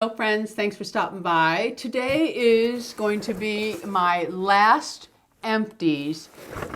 Hello friends, thanks for stopping by. Today is going to be my last empties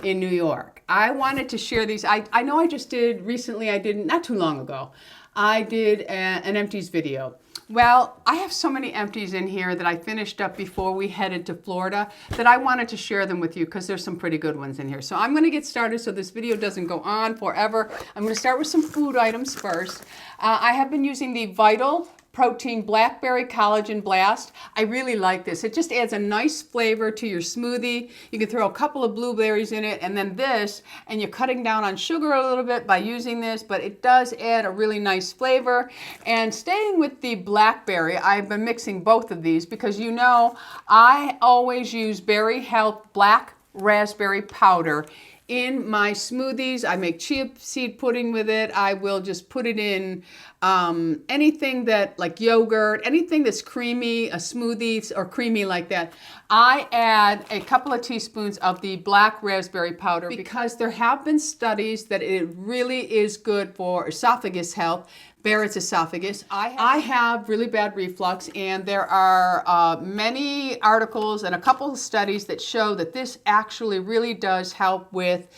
in New York. I wanted to share these. I know I just did recently, not too long ago, I did an empties video. Well, I have so many empties in here that I finished up before we headed to Florida that I wanted to share them with you because there's some pretty good ones in here. So I'm going to get started so this video doesn't go on forever. I'm going to start with some food items first. I have been using the Vital Protein Blackberry Collagen Blast. I really like this. It just adds a nice flavor to your smoothie. You can throw a couple of blueberries in it and then this, and you're cutting down on sugar a little bit by using this, but it does add a really nice flavor. And staying with the blackberry, I've been mixing both of these because you know I always use Berry Health Black Raspberry Powder in my smoothies. I make chia seed pudding with it. I will just put it in anything that, like yogurt, anything that's creamy, a smoothie or creamy like that. I add a couple of teaspoons of the black raspberry powder because there have been studies that it really is good for esophagus health. Barrett's esophagus. I have really bad reflux, and there are many articles and a couple of studies that show that this actually really does help with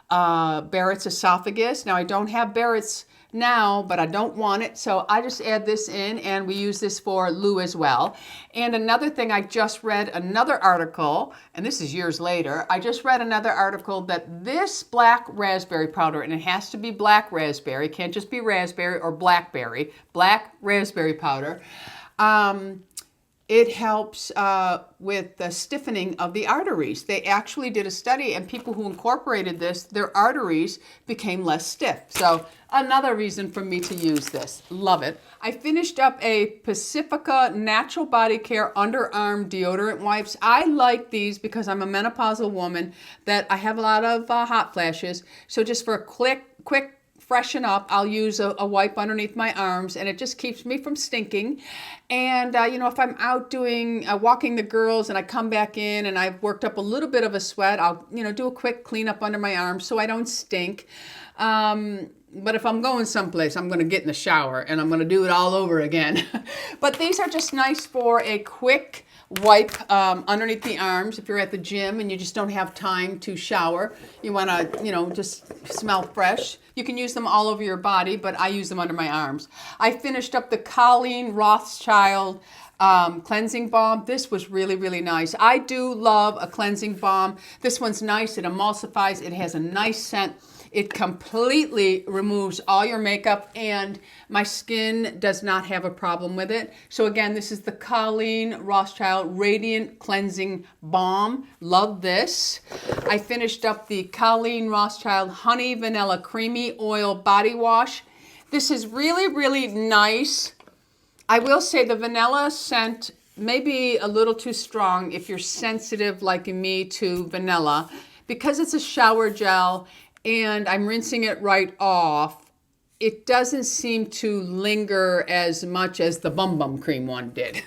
Barrett's esophagus. Now, I don't have Barrett's now, but I don't want it, so I just add this in, and we use this for Lou as well. And another thing, I just read another article, and this is years later, I just read another article that this black raspberry powder, and it has to be black raspberry, can't just be raspberry or blackberry, black raspberry powder, it helps with the stiffening of the arteries. They actually did a study, and people who incorporated this, their arteries became less stiff. So another reason for me to use this. Love it. I finished up a Pacifica Natural Body Care underarm deodorant wipes. I like these because I'm a menopausal woman that I have a lot of hot flashes. So just for a quick freshen up, I'll use a wipe underneath my arms, and it just keeps me from stinking. And you know, if I'm out doing walking the girls and I come back in and I've worked up a little bit of a sweat, I'll do a quick cleanup under my arms so I don't stink. But if I'm going someplace, I'm going to get in the shower and I'm going to do it all over again. But these are just nice for a quick wipe underneath the arms if you're at the gym and you just don't have time to shower. You want to, just smell fresh. You can use them all over your body, but I use them under my arms. I finished up the Colleen Rothschild cleansing balm. This was really, really nice. I do love a cleansing balm. This one's nice. It emulsifies. It has a nice scent. It completely removes all your makeup, and my skin does not have a problem with it. So again, this is the Colleen Rothschild Radiant Cleansing Balm. Love this. I finished up the Colleen Rothschild Honey Vanilla Creamy Oil Body Wash. This is really, really nice. I will say the vanilla scent may be a little too strong if you're sensitive like me to vanilla. Because it's a shower gel and I'm rinsing it right off, it doesn't seem to linger as much as the Bum Bum Cream one did.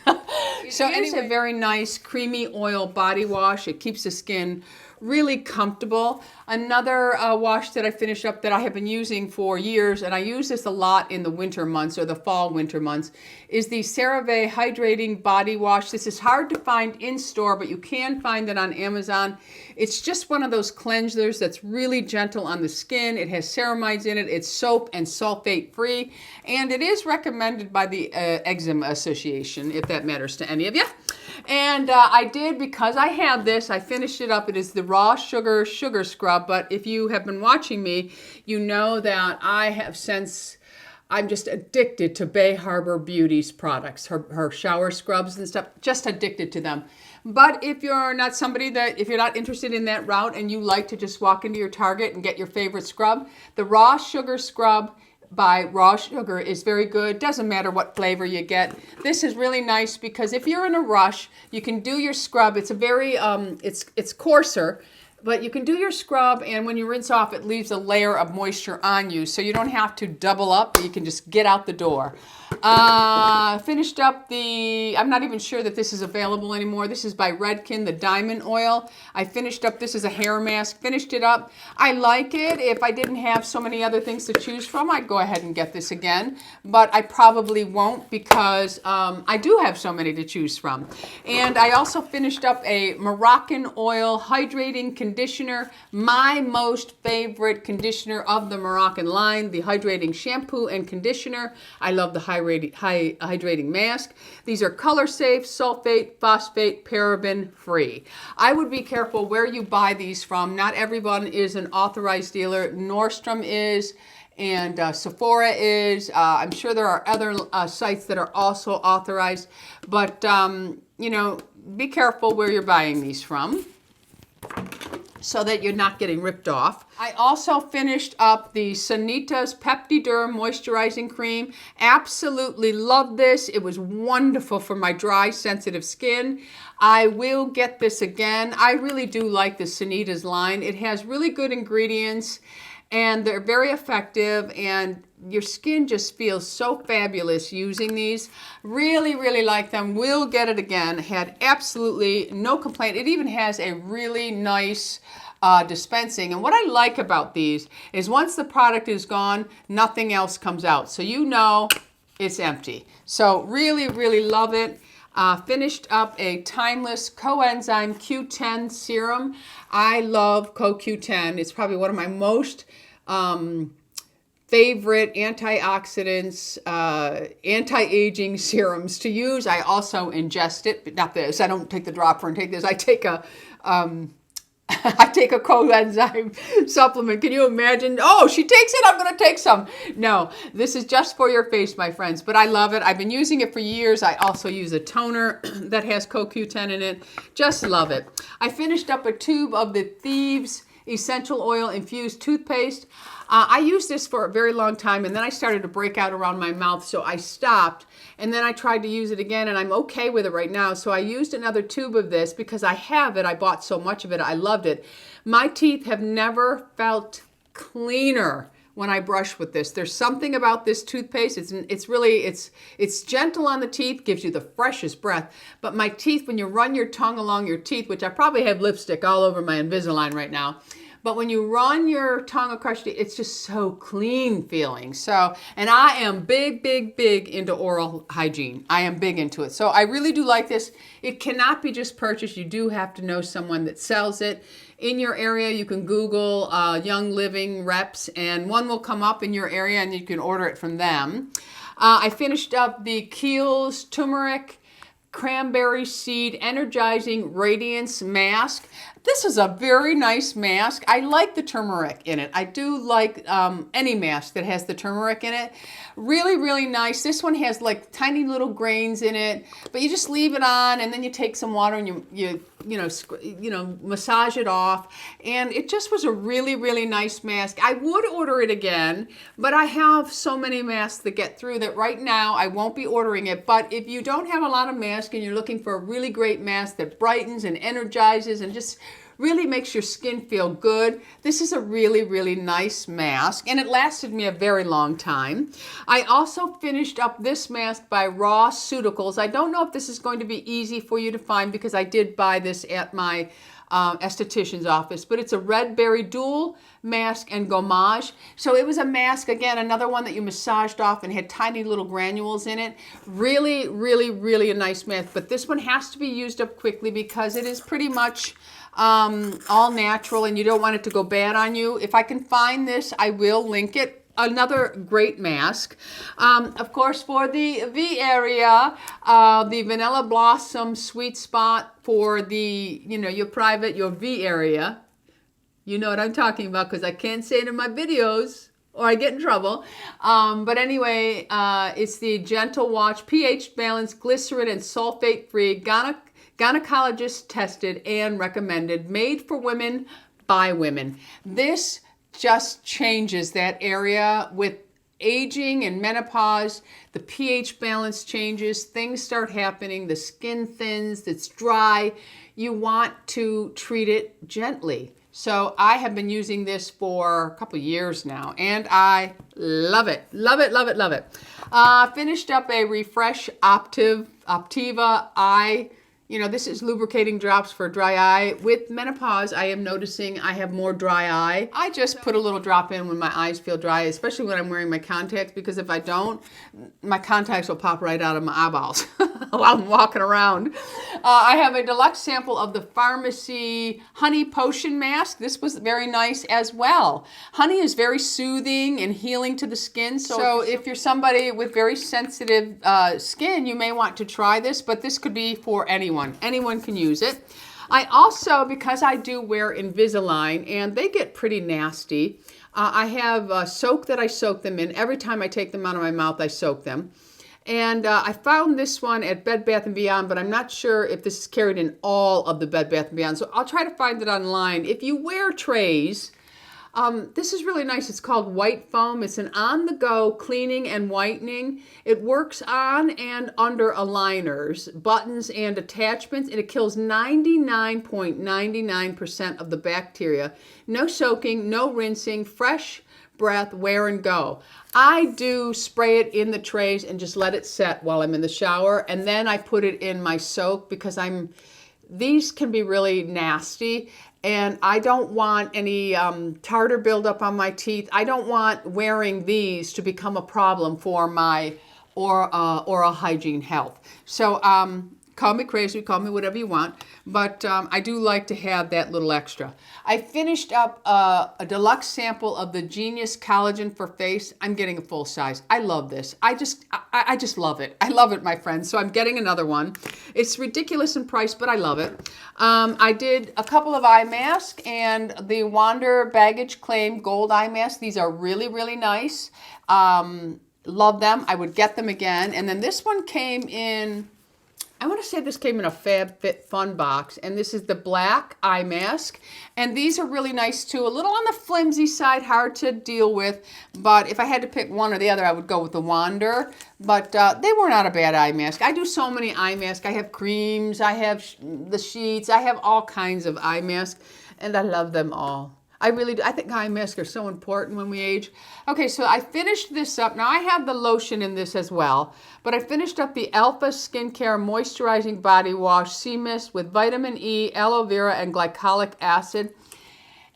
So anyway, it's a very nice creamy oil body wash. It keeps the skin really comfortable. Another wash that I finished up that I have been using for years, and I use this a lot in the winter months or the fall winter months, is the CeraVe Hydrating Body Wash. This is hard to find in store, but you can find it on Amazon. It's just one of those cleansers that's really gentle on the skin. It has ceramides in it. It's soap and sulfate free, and it is recommended by the Eczema Association, if that matters to any of you. And I did, because I have this, I finished it up. It is the Raw Sugar Scrub, but if you have been watching me, you know that I'm just addicted to Bay Harbor Beauty's products, her shower scrubs and stuff, just addicted to them. But if you're not interested in that route and you like to just walk into your Target and get your favorite scrub, the Raw Sugar Scrub by Raw Sugar is very good. Doesn't matter what flavor you get. This is really nice because if you're in a rush, you can do your scrub. It's a very, it's coarser, but you can do your scrub, and when you rinse off, it leaves a layer of moisture on you, so you don't have to double up. You can just get out the door. Finished up the, I'm not even sure that this is available anymore. This is by Redken, the Diamond Oil. I finished up, this is a hair mask, finished it up. I like it. If I didn't have so many other things to choose from, I'd go ahead and get this again. But I probably won't because I do have so many to choose from. And I also finished up a Moroccan Oil Hydrating Conditioner, my most favorite conditioner of the Moroccan line, the hydrating shampoo and conditioner. I love the hydrating mask. These are color safe, sulfate, phosphate, paraben free. I would be careful where you buy these from. Not everyone is an authorized dealer. Nordstrom is, and Sephora is. I'm sure there are other sites that are also authorized, but you know, be careful where you're buying these from so that you're not getting ripped off. I also finished up the Sanita's Peptiderm Moisturizing Cream. Absolutely love this. It was wonderful for my dry, sensitive skin. I will get this again. I really do like the Sanita's line. It has really good ingredients and they're very effective, and your skin just feels so fabulous using these. Really, really like them. Will get it again. Had absolutely no complaint. It even has a really nice dispensing. And what I like about these is once the product is gone, nothing else comes out. So you know it's empty. So really, really love it. Finished up a Timeless Coenzyme Q10 Serum. I love CoQ10. It's probably one of my most favorite antioxidants, anti-aging serums to use. I also ingest it, but not this. I don't take the dropper and take this. I take a I take a coenzyme supplement. Can you imagine? Oh, she takes it, I'm going to take some. No, this is just for your face, my friends, but I love it. I've been using it for years. I also use a toner that has CoQ10 in it. Just love it. I finished up a tube of the Thieves Essential Oil Infused Toothpaste. I used this for a very long time, and then I started to break out around my mouth, so I stopped. And then I tried to use it again, and I'm okay with it right now. So I used another tube of this because I have it. I bought so much of it. I loved it. My teeth have never felt cleaner when I brush with this. There's something about this toothpaste. It's gentle on the teeth, gives you the freshest breath. But my teeth, when you run your tongue along your teeth, which I probably have lipstick all over my Invisalign right now, but when you run your tongue across your teeth, it's just so clean feeling. So, and I am big, big, big into oral hygiene. I am big into it. So I really do like this. It cannot be just purchased. You do have to know someone that sells it. In your area, you can Google Young Living reps, and one will come up in your area, and you can order it from them. I finished up the Kiehl's Turmeric Cranberry Seed Energizing Radiance Mask. This is a very nice mask. I like the turmeric in it. I do like any mask that has the turmeric in it. Really, really nice. This one has like tiny little grains in it, but you just leave it on, and then you take some water and you massage it off. And it just was a really, really nice mask. I would order it again, but I have so many masks that get through that right now I won't be ordering it. But if you don't have a lot of masks and you're looking for a really great mask that brightens and energizes and just really makes your skin feel good, this is a really, really nice mask, and it lasted me a very long time. I also finished up this mask by Rawceuticals. I don't know if this is going to be easy for you to find because I did buy this at my esthetician's office, but it's a red berry dual mask and gommage. So it was a mask, again, another one that you massaged off and had tiny little granules in it. Really, really, really a nice mask, but this one has to be used up quickly because it is pretty much all natural, and you don't want it to go bad on you. If I can find this, I will link it. Another great mask. Of course, for the V area, the Vanilla Blossom Sweet Spot for the, your V area. You know what I'm talking about because I can't say it in my videos or I get in trouble. But anyway, it's the Gentle Watch pH balanced, glycerin and sulfate free, gynecologist tested and recommended, made for women by women. This just changes that area with aging and menopause. The pH balance changes, things start happening, the skin thins, it's dry. You want to treat it gently. So I have been using this for a couple years now, and I love it. Love it, love it, love it. Finished up a Refresh Optiva Eye. You know, this is lubricating drops for dry eye. With menopause, I am noticing I have more dry eye. I just put a little drop in when my eyes feel dry, especially when I'm wearing my contacts, because if I don't, my contacts will pop right out of my eyeballs while I'm walking around. I have a deluxe sample of the Pharmacy Honey Potion Mask. This was very nice as well. Honey is very soothing and healing to the skin. So if you're somebody with very sensitive skin, you may want to try this, but this could be for anyone. Anyone can use it. I also, because I do wear Invisalign, and they get pretty nasty, I have soap that I soak them in. Every time I take them out of my mouth, I soak them. And I found this one at Bed Bath & Beyond, but I'm not sure if this is carried in all of the Bed Bath & Beyond. So I'll try to find it online. If you wear trays, this is really nice. It's called White Foam. It's an on-the-go cleaning and whitening. It works on and under aligners, buttons, and attachments, and it kills 99.99% of the bacteria. No soaking, no rinsing, fresh breath, wear and go. I do spray it in the trays and just let it set while I'm in the shower, and then I put it in my soak because these can be really nasty, and I don't want any tartar buildup on my teeth. I don't want wearing these to become a problem for my oral hygiene health. So call me crazy, call me whatever you want, but I do like to have that little extra. I finished up a deluxe sample of the Genius Collagen for Face. I'm getting a full size. I love this. I just love it. I love it, my friends. So I'm getting another one. It's ridiculous in price, but I love it. I did a couple of eye masks and the Wander Baggage Claim Gold Eye Mask. These are really, really nice. Love them. I would get them again. And then this one came in, I want to say this came in a FabFitFun box, and this is the black eye mask, and these are really nice too. A little on the flimsy side, hard to deal with, but if I had to pick one or the other, I would go with the Wander, but they were not a bad eye mask. I do so many eye masks. I have creams, I have the sheets, I have all kinds of eye masks, and I love them all. I really do. I think eye masks are so important when we age. Okay, so I finished this up. Now I have the lotion in this as well, but I finished up the Alpha Skincare Moisturizing Body Wash Sea Mist with vitamin E, aloe vera, and glycolic acid.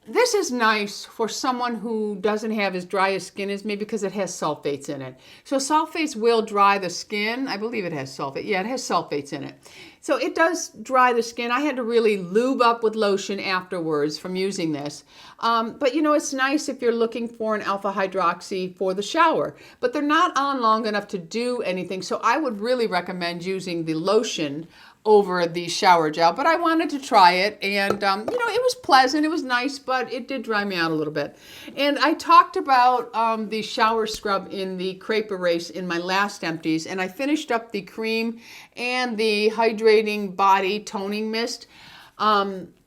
This is nice for someone who doesn't have as dry as skin as me because it has sulfates in it. So sulfates will dry the skin. I believe it has sulfate. Yeah, it has sulfates in it. So it does dry the skin. I had to really lube up with lotion afterwards from using this. But you know, it's nice if you're looking for an alpha hydroxy for the shower. But they're not on long enough to do anything. So I would really recommend using the lotion over the shower gel, but I wanted to try it, and you know, it was pleasant, it was nice, but it did dry me out a little bit. And I talked about the shower scrub in the Crepe Erase in my last Empties, and I finished up the cream and the hydrating body toning mist.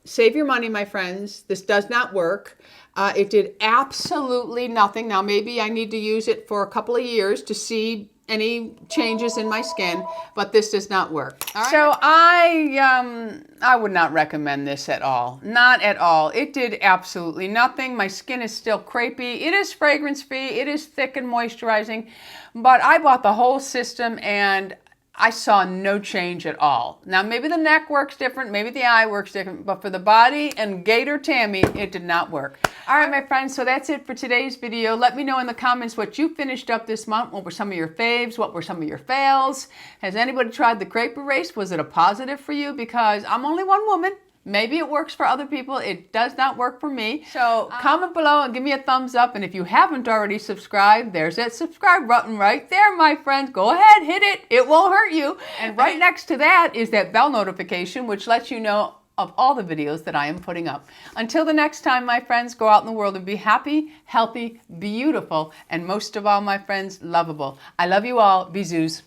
Save your money, my friends. This does not work. It did absolutely nothing. Now maybe I need to use it for a couple of years to see any changes in my skin, but this does not work. All right. So I would not recommend this at all. Not at all. It did absolutely nothing. My skin is still crepey. It is fragrance free. It is thick and moisturizing, but I bought the whole system and I saw no change at all. Now, maybe the neck works different, maybe the eye works different, but for the body and Gator Tammy, it did not work. All right, my friends, so that's it for today's video. Let me know in the comments what you finished up this month. What were some of your faves? What were some of your fails? Has anybody tried the Crepe Erase? Was it a positive for you? Because I'm only one woman. Maybe it works for other people. It does not work for me. So comment below and give me a thumbs up. And if you haven't already subscribed, there's that subscribe button right there, my friends. Go ahead, hit it. It won't hurt you. And right next to that is that bell notification, which lets you know of all the videos that I am putting up. Until the next time, my friends, go out in the world and be happy, healthy, beautiful, and most of all, my friends, lovable. I love you all. BISOUS.